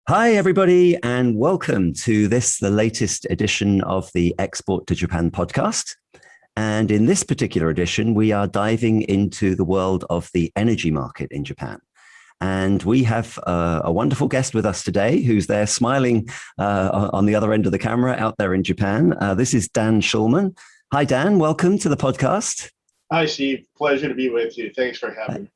Hi, everybody, and welcome to the latest edition of the Export to Japan podcast. And in this particular edition, we are diving into the world of the energy market in Japan. And we have a wonderful guest with us today who's there smiling on the other end of the camera out there in Japan. This is Dan Shulman. Hi, Dan. Welcome to the podcast. Hi, Steve. Pleasure to be with you. Thanks for having me.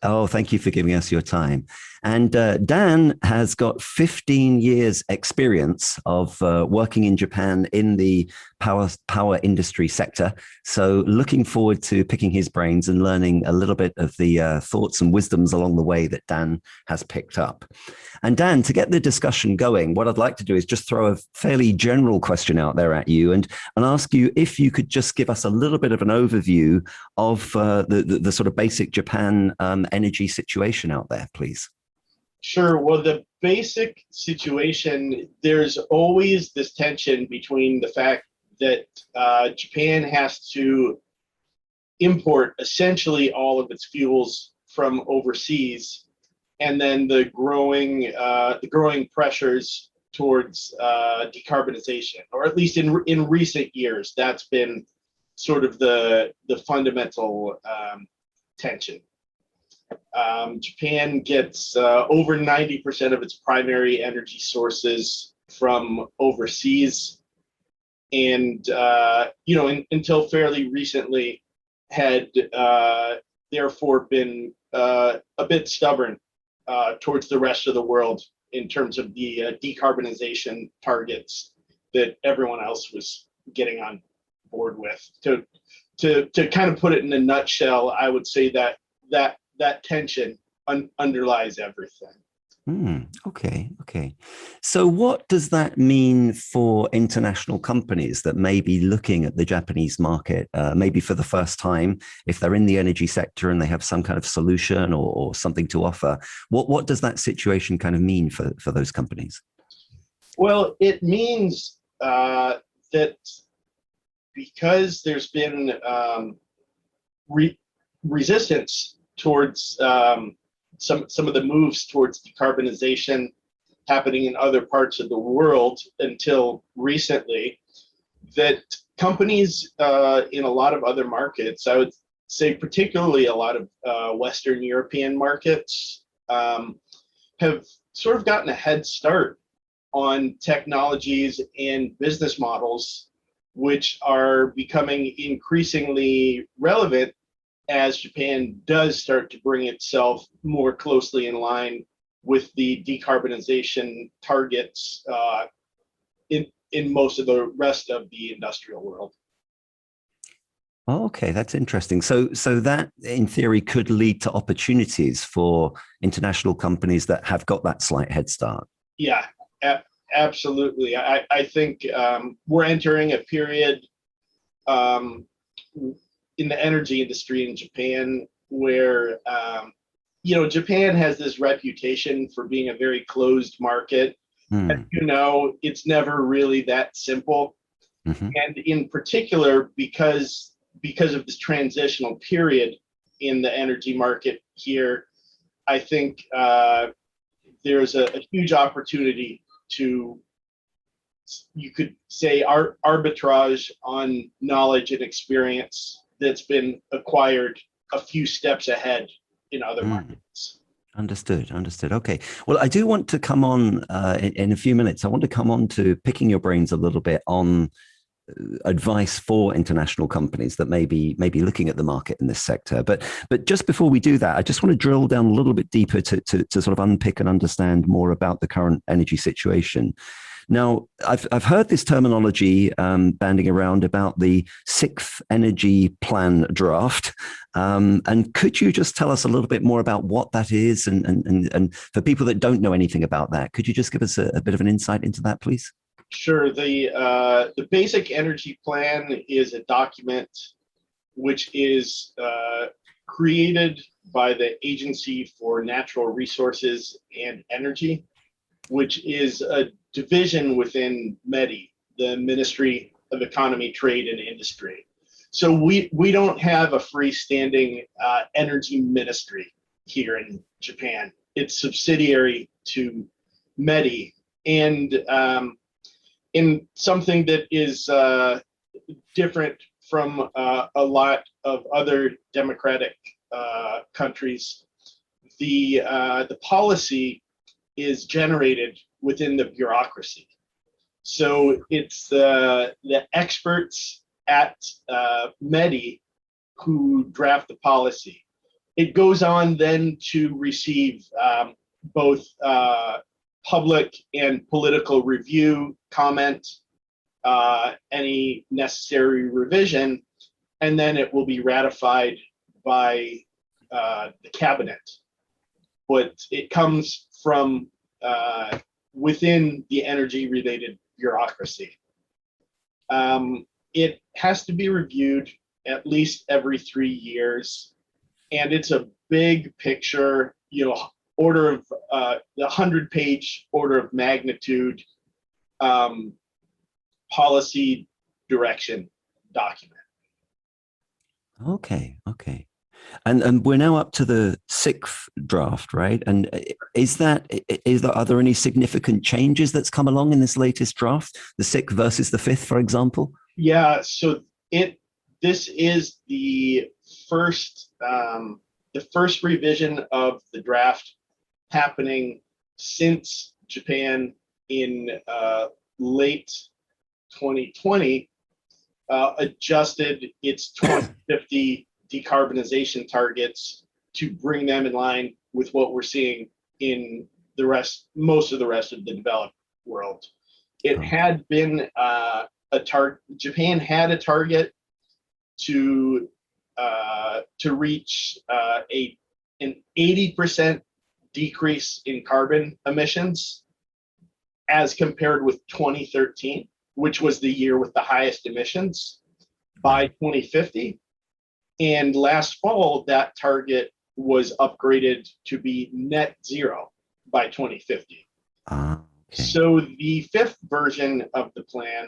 Oh, thank you for giving us your time. And Dan has got 15 years experience of working in Japan in the power industry sector. So looking forward to picking his brains and learning a little bit of the thoughts and wisdoms along the way that Dan has picked up. And Dan, to get the discussion going, what I'd like to do is just throw a fairly general question out there at you and ask you if you could just give us a little bit of an overview of the sort of basic Japan energy situation out there, please. Sure. Well, the basic situation, there's always this tension between the fact that Japan has to import essentially all of its fuels from overseas, and then the growing pressures towards decarbonization, or at least in recent years, that's been sort of the fundamental tension. Japan gets over 90% of its primary energy sources from overseas, and until fairly recently had therefore been a bit stubborn towards the rest of the world in terms of the decarbonization targets that everyone else was getting on board with. To kind of put it in a nutshell, I would say that tension underlies everything. Okay. So what does that mean for international companies that may be looking at the Japanese market, maybe for the first time, if they're in the energy sector and they have some kind of solution or something to offer? What does that situation kind of mean for those companies? Well, it means that because there's been resistance towards some of the moves towards decarbonization happening in other parts of the world until recently, that companies in a lot of other markets, I would say particularly a lot of Western European markets, have sort of gotten a head start on technologies and business models which are becoming increasingly relevant as Japan does start to bring itself more closely in line with the decarbonization targets in most of the rest of the industrial world. Oh, okay, that's interesting. So that, in theory, could lead to opportunities for international companies that have got that slight head start. Yeah, absolutely. I think we're entering a period in the energy industry in Japan where Japan has this reputation for being a very closed market. As it's never really that simple. And in particular, because of this transitional period in the energy market here, I think there's a huge opportunity to, you could say, arbitrage on knowledge and experience that's been acquired a few steps ahead in other markets. Understood. Okay. Well, I do want to come on in a few minutes. I want to come on to picking your brains a little bit on advice for international companies that may be looking at the market in this sector. But just before we do that, I just want to drill down a little bit deeper to sort of unpick and understand more about the current energy situation. Now, I've heard this terminology banding around about the sixth energy plan draft. And could you just tell us a little bit more about what that is? And for people that don't know anything about that, could you just give us a bit of an insight into that, please? Sure. The basic energy plan is a document which is created by the Agency for Natural Resources and Energy, which is a division within METI, the Ministry of Economy, Trade, and Industry. So we don't have a freestanding energy ministry here in Japan. It's subsidiary to METI, and in something that is different from a lot of other democratic countries, the policy is generated within the bureaucracy. So it's the experts at METI who draft the policy. It goes on then to receive both public and political review, comment, any necessary revision, and then it will be ratified by the cabinet. But it comes from within the energy-related bureaucracy. It has to be reviewed at least every 3 years, and it's a big picture, order of the 100-page order of magnitude policy direction document. Okay. And we're now up to the 6th draft, right? And are there any significant changes that's come along in this latest draft, the 6th versus the 5th, for example? Yeah, so this is the first revision of the draft happening since Japan in late 2020 adjusted its 2050 decarbonization targets to bring them in line with what we're seeing in most of the rest of the developed world. It had been Japan had a target to reach an 80% decrease in carbon emissions as compared with 2013, which was the year with the highest emissions, by 2050. And last fall, that target was upgraded to be net zero by 2050. Okay. So the 5th version of the plan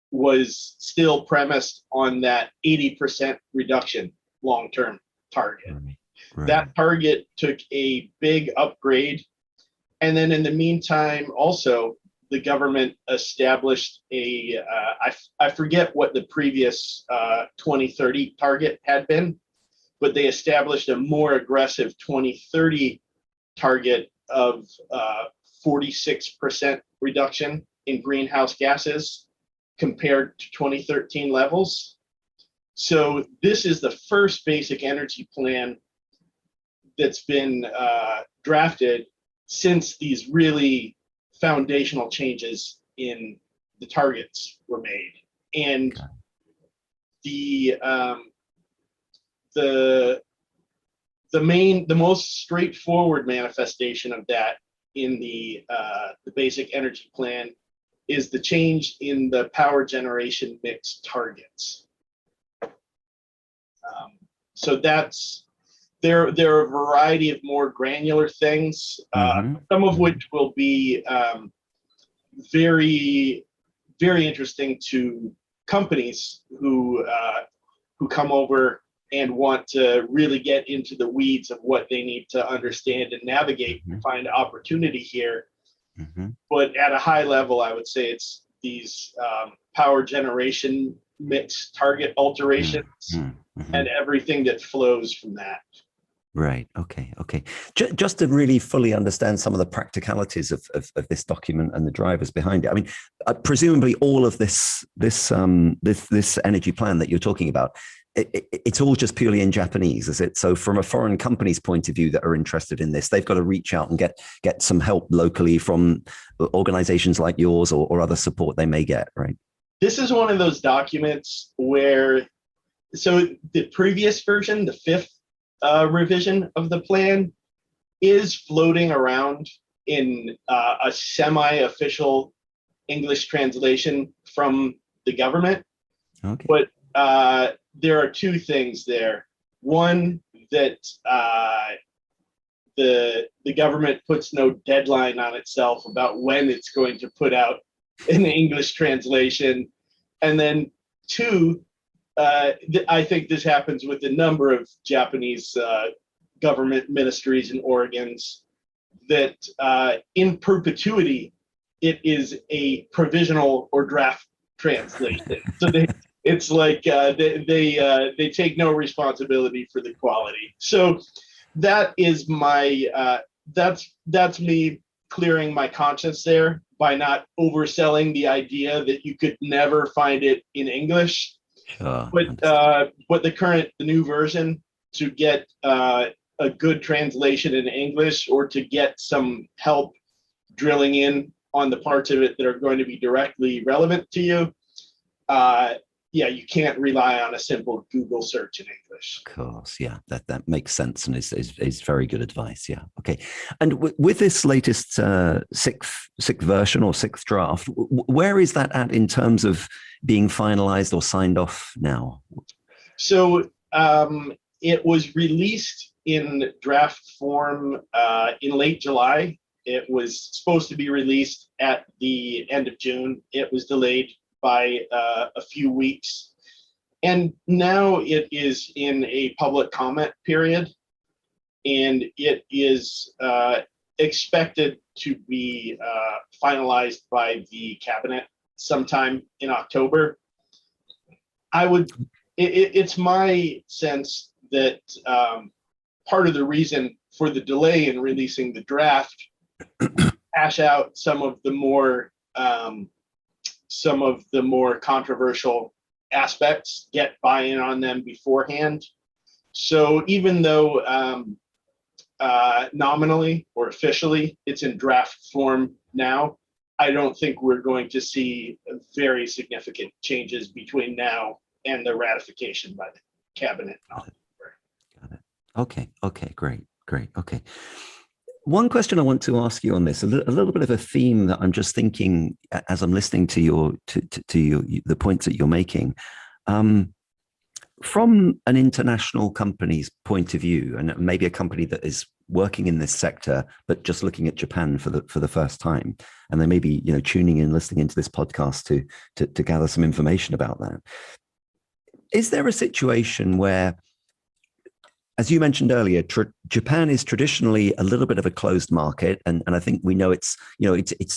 was still premised on that 80% reduction long-term target. Right. That target took a big upgrade. And then in the meantime, also, the government established I forget what the previous 2030 target had been, but they established a more aggressive 2030 target of 46% reduction in greenhouse gases compared to 2013 levels. So this is the first basic energy plan that's been drafted since these really foundational changes in the targets were made. And the most straightforward manifestation of that in the basic energy plan is the change in the power generation mix targets. So there are a variety of more granular things, some of which will be very, very interesting to companies who come over and want to really get into the weeds of what they need to understand and navigate and find opportunity here. But at a high level, I would say it's these power generation mix target alterations and everything that flows from that. Right. Okay. Just to really fully understand some of the practicalities of this document and the drivers behind it. I mean, presumably all of this energy plan that you're talking about, it's all just purely in Japanese, is it? So from a foreign company's point of view that are interested in this, they've got to reach out and get some help locally from organizations like yours or other support they may get, right? This is one of those documents where, so the previous version, the 5th revision of the plan, is floating around in a semi-official English translation from the government. Okay. But there are two things there. One, that the government puts no deadline on itself about when it's going to put out an English translation. And then two, I think this happens with a number of Japanese government ministries and organs. that in perpetuity, it is a provisional or draft translation. So it's like they take no responsibility for the quality. So that is my that's me clearing my conscience there by not overselling the idea that you could never find it in English. Sure. But the new version, to get a good translation in English, or to get some help drilling in on the parts of it that are going to be directly relevant to you, yeah, you can't rely on a simple Google search in English. Of course, yeah, that makes sense and is very good advice. Yeah, okay. And with this latest sixth version or sixth draft, where is that at in terms of being finalized or signed off now? So it was released in draft form in late July. It was supposed to be released at the end of June. It was delayed by a few weeks. And now it is in a public comment period, and it is expected to be finalized by the cabinet sometime in October. It's my sense that part of the reason for the delay in releasing the draft, hash out some of the more controversial aspects, get buy-in on them beforehand. So even though nominally or officially it's in draft form now, I don't think we're going to see very significant changes between now and the ratification by the cabinet. Got it. Okay, great. Okay. One question I want to ask you on this, a little bit of a theme that I'm just thinking as I'm listening to the points that you're making. From an international company's point of view, and maybe a company that is working in this sector, but just looking at Japan for the first time, and they may be tuning in, listening into this podcast to gather some information about that. Is there a situation where, as you mentioned earlier, Japan is traditionally a little bit of a closed market, and I think we know it's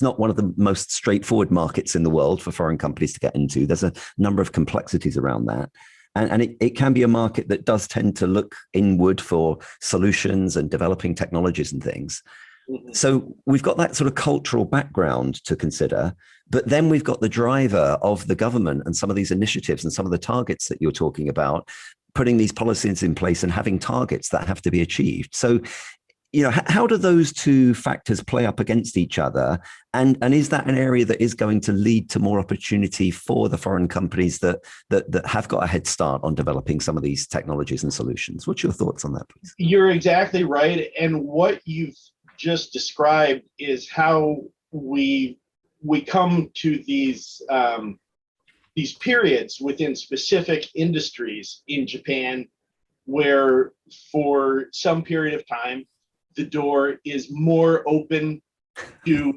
not one of the most straightforward markets in the world for foreign companies to get into. There's a number of complexities around that, and it can be a market that does tend to look inward for solutions and developing technologies and things. Mm-hmm. So we've got that sort of cultural background to consider, but then we've got the driver of the government and some of these initiatives and some of the targets that you're talking about, putting these policies in place and having targets that have to be achieved. So, how do those two factors play up against each other? And is that an area that is going to lead to more opportunity for the foreign companies that have got a head start on developing some of these technologies and solutions? What's your thoughts on that, please? You're exactly right. And what you've just described is how we come to these periods within specific industries in Japan where for some period of time the door is more open to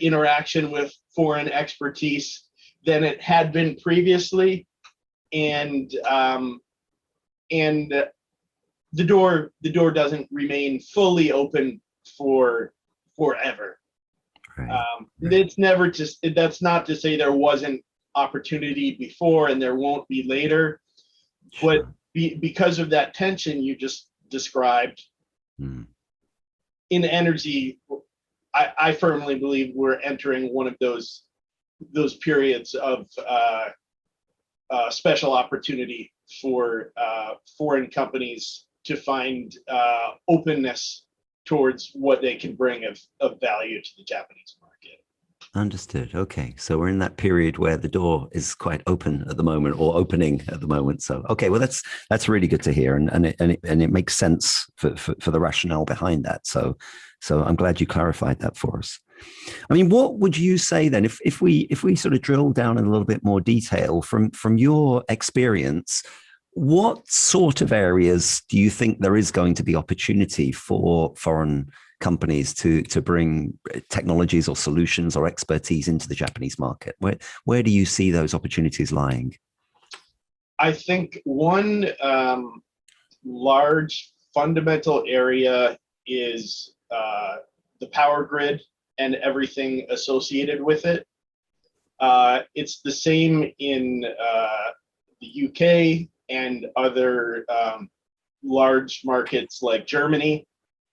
interaction with foreign expertise than it had been previously, and the door doesn't remain fully open for forever. Right. That's not to say there wasn't opportunity before and there won't be later, but because of that tension you just described, in energy, I firmly believe we're entering one of those periods of special opportunity for foreign companies to find openness towards what they can bring of value to the Japanese market. Understood. Okay. So we're in that period where the door is quite open at the moment, or opening at the moment. So, okay. Well, that's really good to hear. And it makes sense for the rationale behind that. So I'm glad you clarified that for us. I mean, what would you say then, if we sort of drill down in a little bit more detail from your experience, what sort of areas do you think there is going to be opportunity for foreign companies to bring technologies or solutions or expertise into the Japanese market? Where do you see those opportunities lying? I think one large fundamental area is the power grid and everything associated with it. It's the same in the UK and other large markets like Germany,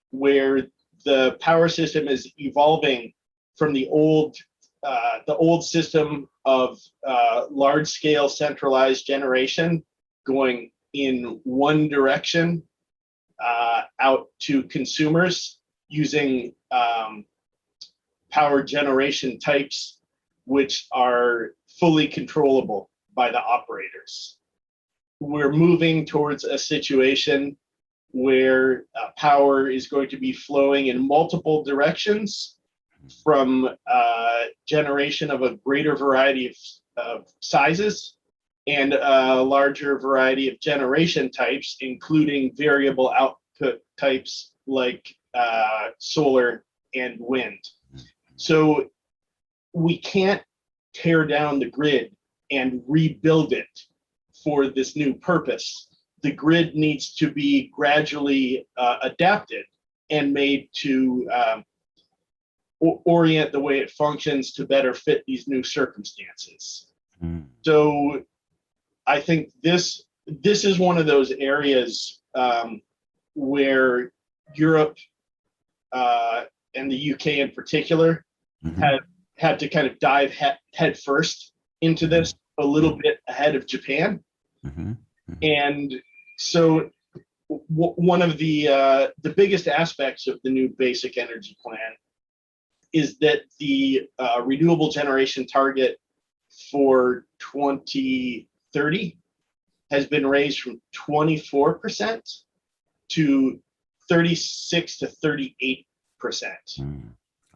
where the power system is evolving from the old system of large-scale centralized generation going in one direction out to consumers using power generation types which are fully controllable by the operators. We're moving towards a situation where power is going to be flowing in multiple directions from generation of a greater variety of sizes and a larger variety of generation types, including variable output types like solar and wind. So we can't tear down the grid and rebuild it for this new purpose. The grid needs to be gradually adapted and made to orient the way it functions to better fit these new circumstances. So I think this is one of those areas where Europe and the UK in particular have had to kind of dive head first into this, a little bit ahead of Japan. And so one of the biggest aspects of the new basic energy plan is that the renewable generation target for 2030 has been raised from 24% to 36 to 38%.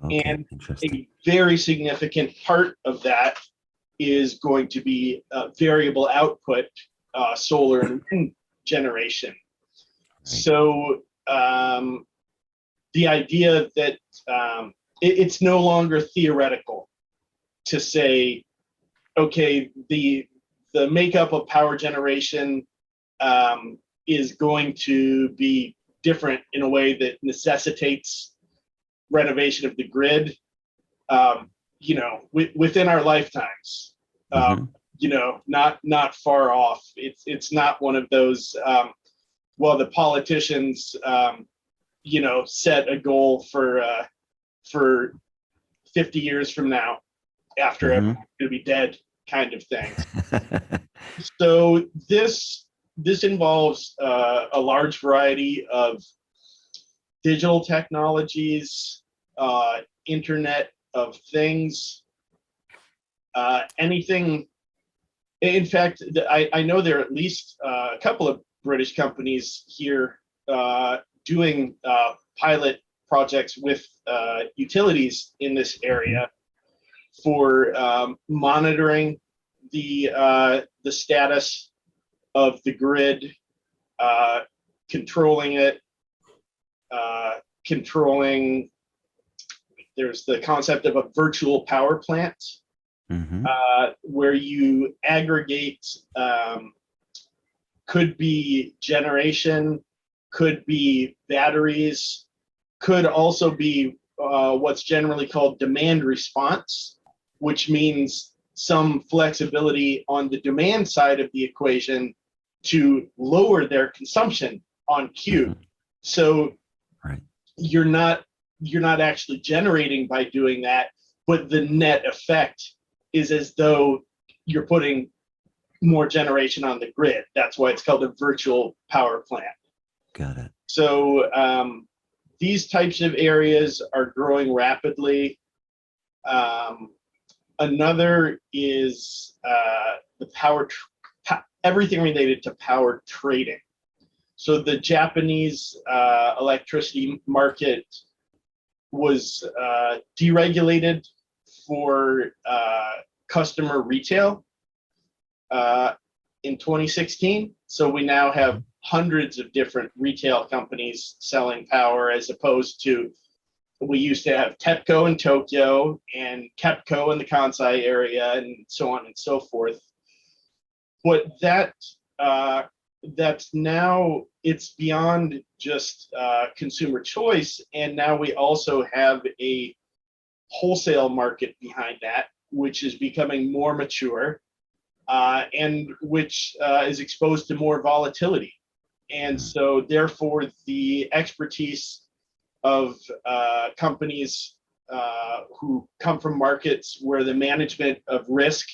Okay, and interesting. a very significant part of that is going to be variable output solar and wind generation. Right. So the idea that it's no longer theoretical to say, okay, the makeup of power generation is going to be different in a way that necessitates renovation of the grid, within our lifetimes, not far off. It's not one of those, the politicians, set a goal for 50 years from now after everyone's going to be dead kind of thing. So this involves a large variety of digital technologies, Internet of Things, anything. In fact, I know there are at least a couple of British companies here doing pilot projects with utilities in this area for monitoring the status of the grid, controlling it, there's the concept of a virtual power plant, where you aggregate, could be generation, could be batteries, could also be what's generally called demand response, which means some flexibility on the demand side of the equation to lower their consumption on cue. So you're not actually generating by doing that, but the net effect is as though you're putting more generation on the grid. That's why it's called a virtual power plant. Got it. So these types of areas are growing rapidly. Another is the everything related to power trading. So the Japanese electricity market was deregulated for customer retail in 2016. So we now have hundreds of different retail companies selling power, as opposed to, we used to have TEPCO in Tokyo and KEPCO in the Kansai area and so on and so forth. What that that's now, it's beyond just consumer choice, and now we also have a wholesale market behind that, which is becoming more mature, and which is exposed to more volatility. And so therefore the expertise of companies who come from markets where the management of risk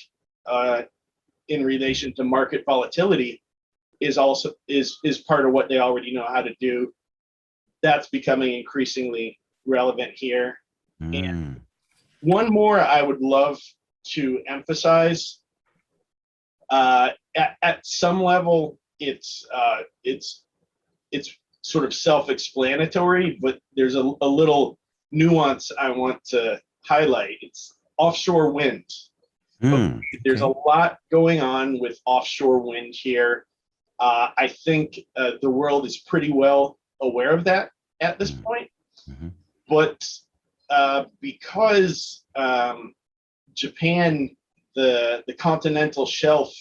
in relation to market volatility is also is part of what they already know how to do. That's becoming increasingly relevant here. And one more I would love to emphasize, at some level, it's sort of self-explanatory, but there's a little nuance I want to highlight. It's offshore wind. There's a lot going on with offshore wind here. I think the world is pretty well aware of that at this point, but because Japan, the continental shelf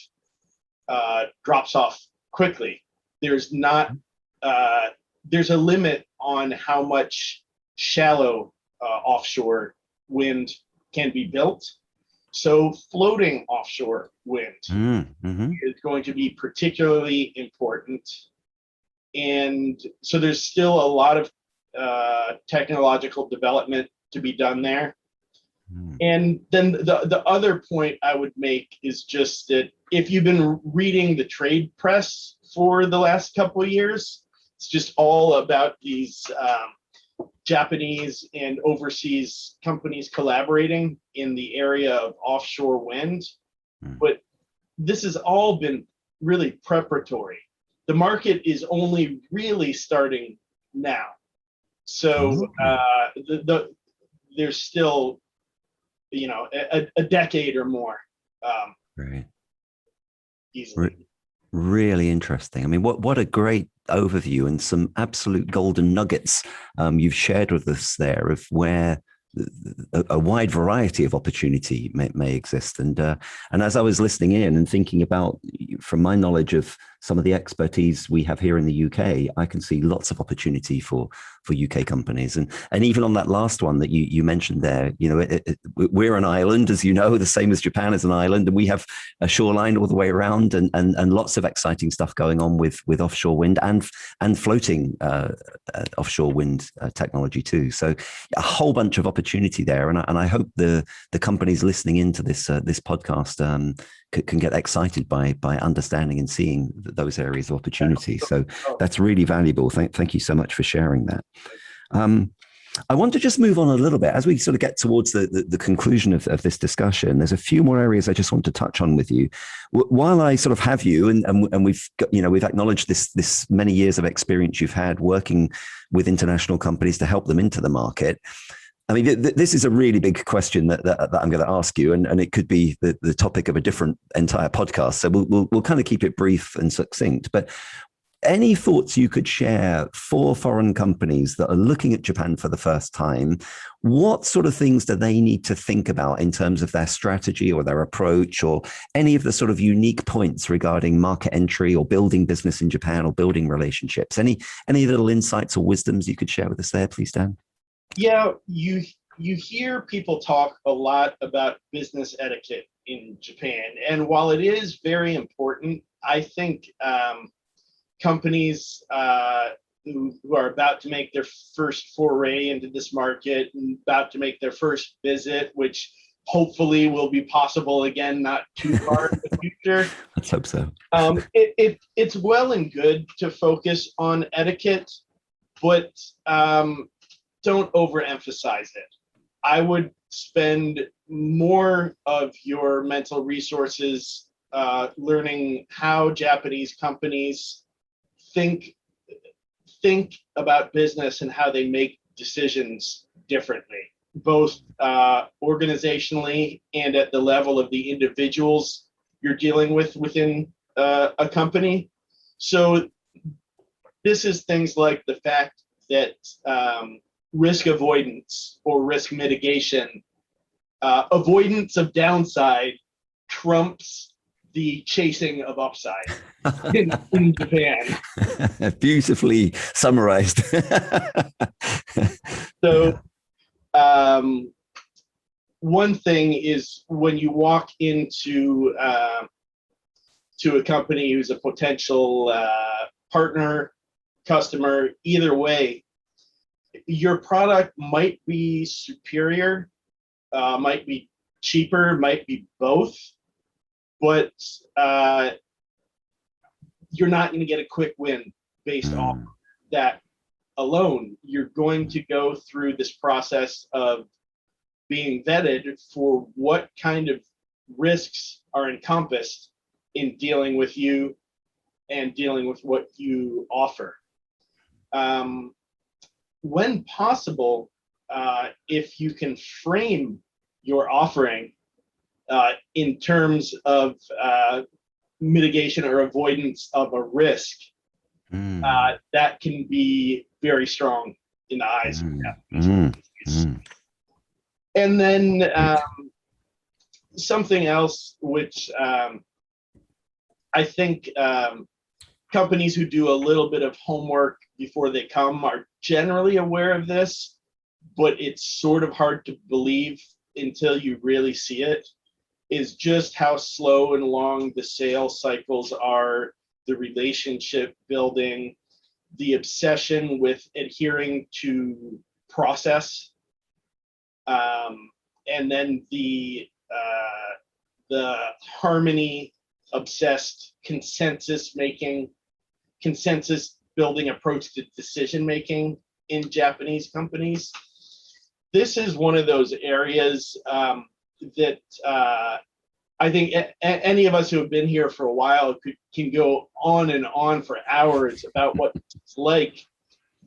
drops off quickly, there's a limit on how much shallow offshore wind can be built. So floating offshore wind is going to be particularly important. And so there's still a lot of technological development to be done there. And then the other point I would make is just that if you've been reading the trade press for the last couple of years, it's just all about these Japanese and overseas companies collaborating in the area of offshore wind. But this has all been really preparatory. The market is only really starting now. So there's still, a decade or more. Right. Easily. Really interesting. I mean, what a great overview and some absolute golden nuggets you've shared with us there of where a wide variety of opportunity may exist. And as I was listening in and thinking about, from my knowledge of some of the expertise we have here in the UK, I can see lots of opportunity for UK companies. And even on that last one that you mentioned there, we're an island, as you know, the same as Japan is an island, and we have a shoreline all the way around, and lots of exciting stuff going on with offshore wind and floating offshore wind technology too. So a whole bunch of opportunity there, and I hope the companies listening into this podcast can get excited by understanding and seeing those areas of opportunity. So that's really valuable. Thank you so much for sharing that. I want to just move on a little bit as we sort of get towards the conclusion of this discussion. There's a few more areas I just want to touch on with you. While I sort of have you, and we've got, we've acknowledged this many years of experience you've had working with international companies to help them into the market. I mean, this is a really big question that I'm going to ask you, and it could be the topic of a different entire podcast. So we'll kind of keep it brief and succinct. But any thoughts you could share for foreign companies that are looking at Japan for the first time? What sort of things do they need to think about in terms of their strategy or their approach, or any of the sort of unique points regarding market entry or building business in Japan or building relationships? Any little insights or wisdoms you could share with us there, please, Dan? Yeah, you hear people talk a lot about business etiquette in Japan, and while it is very important, I think companies who are about to make their first foray into this market and about to make their first visit, which hopefully will be possible again, not too far in the future. Let's hope so. It's well and good to focus on etiquette, but don't overemphasize it. I would spend more of your mental resources learning how Japanese companies think about business and how they make decisions differently, both organizationally and at the level of the individuals you're dealing with within a company. So this is things like the fact that risk avoidance or risk mitigation, avoidance of downside trumps the chasing of upside in Japan. Beautifully summarized. So one thing is when you walk into to a company who's a potential partner, customer, either way, your product might be superior, might be cheaper, might be both, but you're not going to get a quick win based off that alone. You're going to go through this process of being vetted for what kind of risks are encompassed in dealing with you and dealing with what you offer. When possible, if you can frame your offering in terms of mitigation or avoidance of a risk, that can be very strong in the eyes of Japanese. And then something else which I think companies who do a little bit of homework before they come are generally aware of this, but it's sort of hard to believe until you really see it, is just how slow and long the sales cycles are, the relationship building, the obsession with adhering to process, and then the harmony obsessed consensus building approach to decision making in Japanese companies. This is one of those areas that I think any of us who have been here for a while can go on and on for hours about what it's like.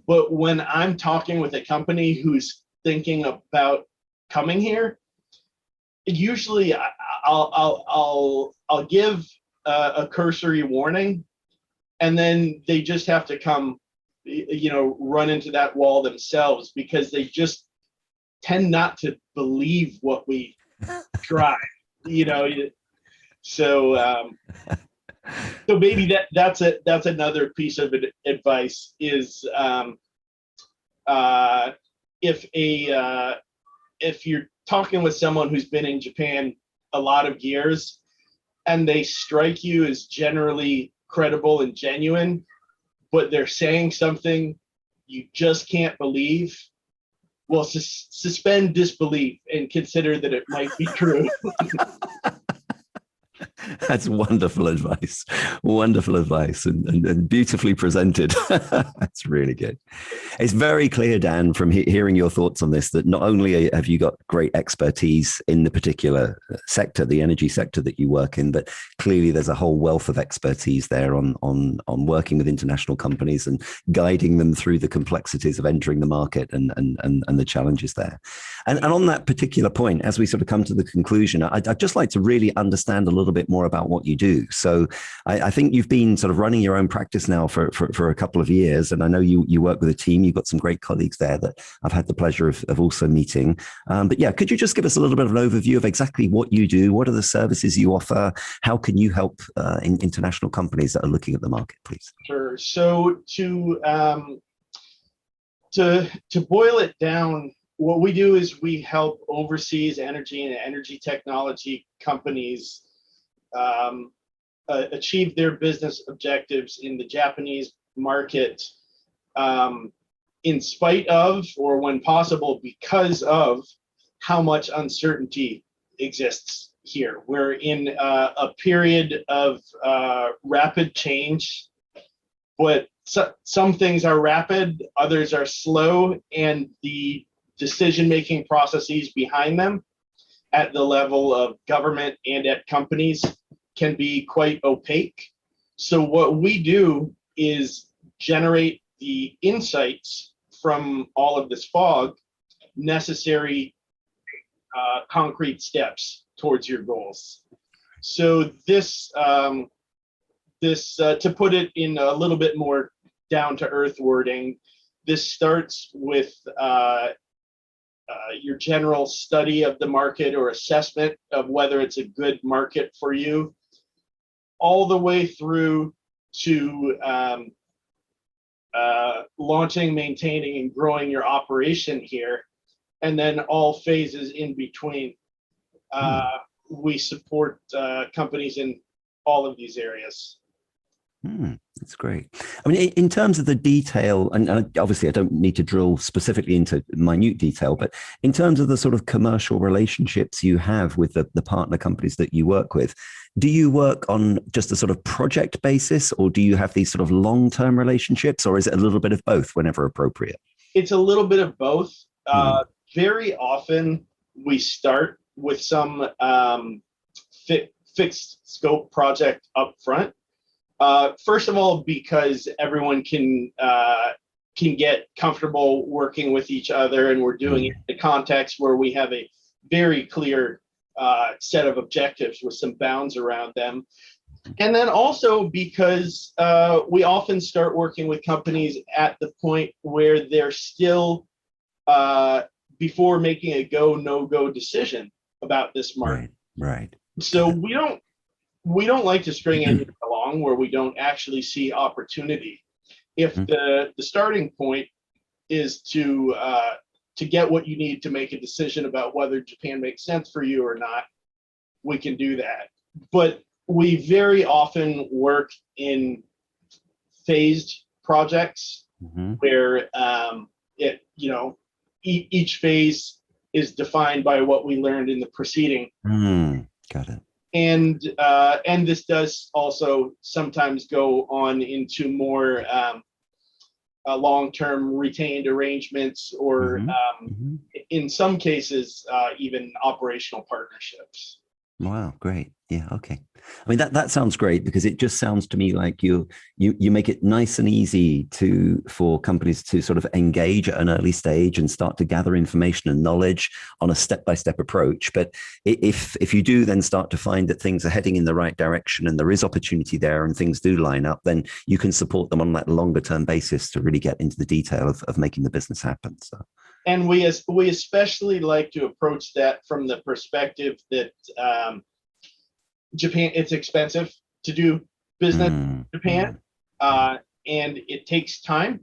But when I'm talking with a company who's thinking about coming here, usually I'll give a cursory warning, and then they just have to come, run into that wall themselves, because they just tend not to believe what we try, So maybe that's another piece of advice is if you're talking with someone who's been in Japan a lot of years and they strike you as generally credible and genuine, but they're saying something you just can't believe, well, suspend disbelief and consider that it might be true. That's wonderful advice. Wonderful advice and beautifully presented. That's really good. It's very clear, Dan, from hearing your thoughts on this, that not only have you got great expertise in the particular sector, the energy sector that you work in, but clearly there's a whole wealth of expertise there on working with international companies and guiding them through the complexities of entering the market and the challenges there. And on that particular point, as we sort of come to the conclusion, I'd just like to really understand a little bit more about what you do. So I think you've been sort of running your own practice now for a couple of years, and I know you work with a team. You've got some great colleagues there that I've had the pleasure of also meeting. But yeah, could you just give us a little bit of an overview of exactly what you do? What are the services you offer? How can you help international companies that are looking at the market, please? Sure. So to boil it down, what we do is we help overseas energy and energy technology companies achieve their business objectives in the Japanese market, in spite of, or when possible, because of how much uncertainty exists here. We're in a period of rapid change, but some things are rapid, others are slow, and the decision-making processes behind them at the level of government and at companies can be quite opaque. So what we do is generate the insights from all of this fog necessary concrete steps towards your goals. So this to put it in a little bit more down-to-earth wording, this starts with your general study of the market or assessment of whether it's a good market for you. all the way through to launching, maintaining, and growing your operation here, and then all phases in between. We support companies in all of these areas. That's great. I mean, in terms of the detail, and obviously I don't need to drill specifically into minute detail, but in terms of the sort of commercial relationships you have with the partner companies that you work with, do you work on just a sort of project basis, or do you have these sort of long-term relationships, or is it a little bit of both whenever appropriate? It's a little bit of both. Very often we start with some fixed scope project up front. First of all, because everyone can get comfortable working with each other, and we're doing it in a context where we have a very clear set of objectives with some bounds around them. And then also because we often start working with companies at the point where they're still before making a go, no-go decision about this market. Right. So we don't like to string anything along where we don't actually see opportunity. If the starting point is to get what you need to make a decision about whether Japan makes sense for you or not, we can do that. But we very often work in phased projects where each phase is defined by what we learned in the preceding. Got it. And this does also sometimes go on into more long-term retained arrangements, or in some cases even operational partnerships. Wow, great. Yeah, okay. I mean, that sounds great, because it just sounds to me like you make it nice and easy for companies to sort of engage at an early stage and start to gather information and knowledge on a step-by-step approach. But if you do then start to find that things are heading in the right direction and there is opportunity there and things do line up, then you can support them on that longer term basis to really get into the detail of making the business happen. So. And we especially like to approach that from the perspective that Japan, it's expensive to do business in Japan, and it takes time.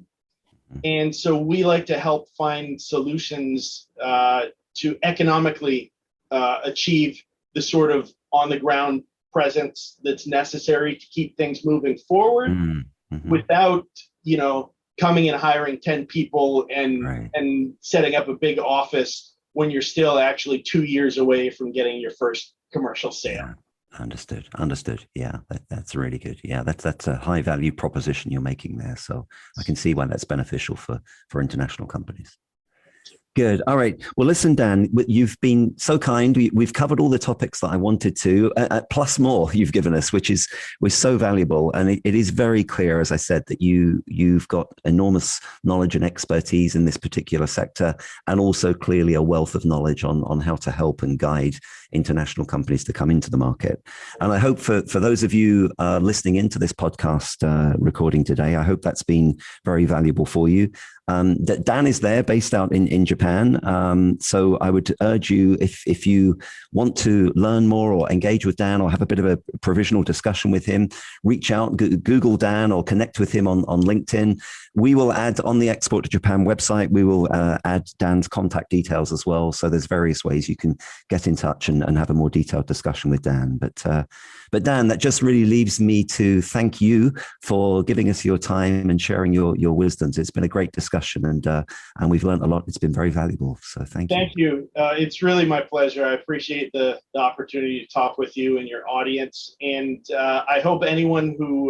And so we like to help find solutions to economically achieve the sort of on the ground presence that's necessary to keep things moving forward without, coming and hiring 10 people and setting up a big office when you're still actually 2 years away from getting your first commercial sale. Yeah. Understood. Yeah, that's really good. Yeah, that's a high value proposition you're making there. So I can see why that's beneficial for international companies. Good. All right. Well, listen, Dan, you've been so kind. We've covered all the topics that I wanted to, plus more you've given us, which was so valuable. And it is very clear, as I said, that you've got enormous knowledge and expertise in this particular sector, and also clearly a wealth of knowledge on how to help and guide international companies to come into the market. And I hope for those of you listening into this podcast recording today, I hope that's been very valuable for you. That Dan is there, based out in Japan. So I would urge you, if you want to learn more or engage with Dan or have a bit of a provisional discussion with him, reach out, Google Dan or connect with him on LinkedIn. We will add on the Export to Japan website, we will add Dan's contact details as well. So there's various ways you can get in touch and have a more detailed discussion with Dan. But Dan, that just really leaves me to thank you for giving us your time and sharing your wisdoms. It's been a great discussion, and we've learned a lot. It's been very valuable. So thank you. Thank you. It's really my pleasure. I appreciate the opportunity to talk with you and your audience. And I hope anyone who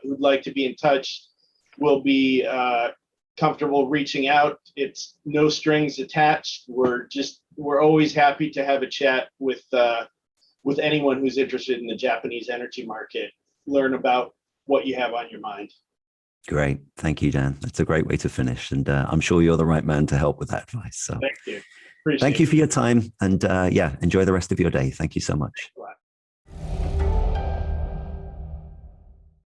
would like to be in touch will be comfortable reaching out. It's no strings attached. We're always happy to have a chat with anyone who's interested in the Japanese energy market, learn about what you have on your mind. Great. Thank you, Dan. That's a great way to finish. And I'm sure you're the right man to help with that advice. So thank you. Thank you for your time. And enjoy the rest of your day. Thank you so much.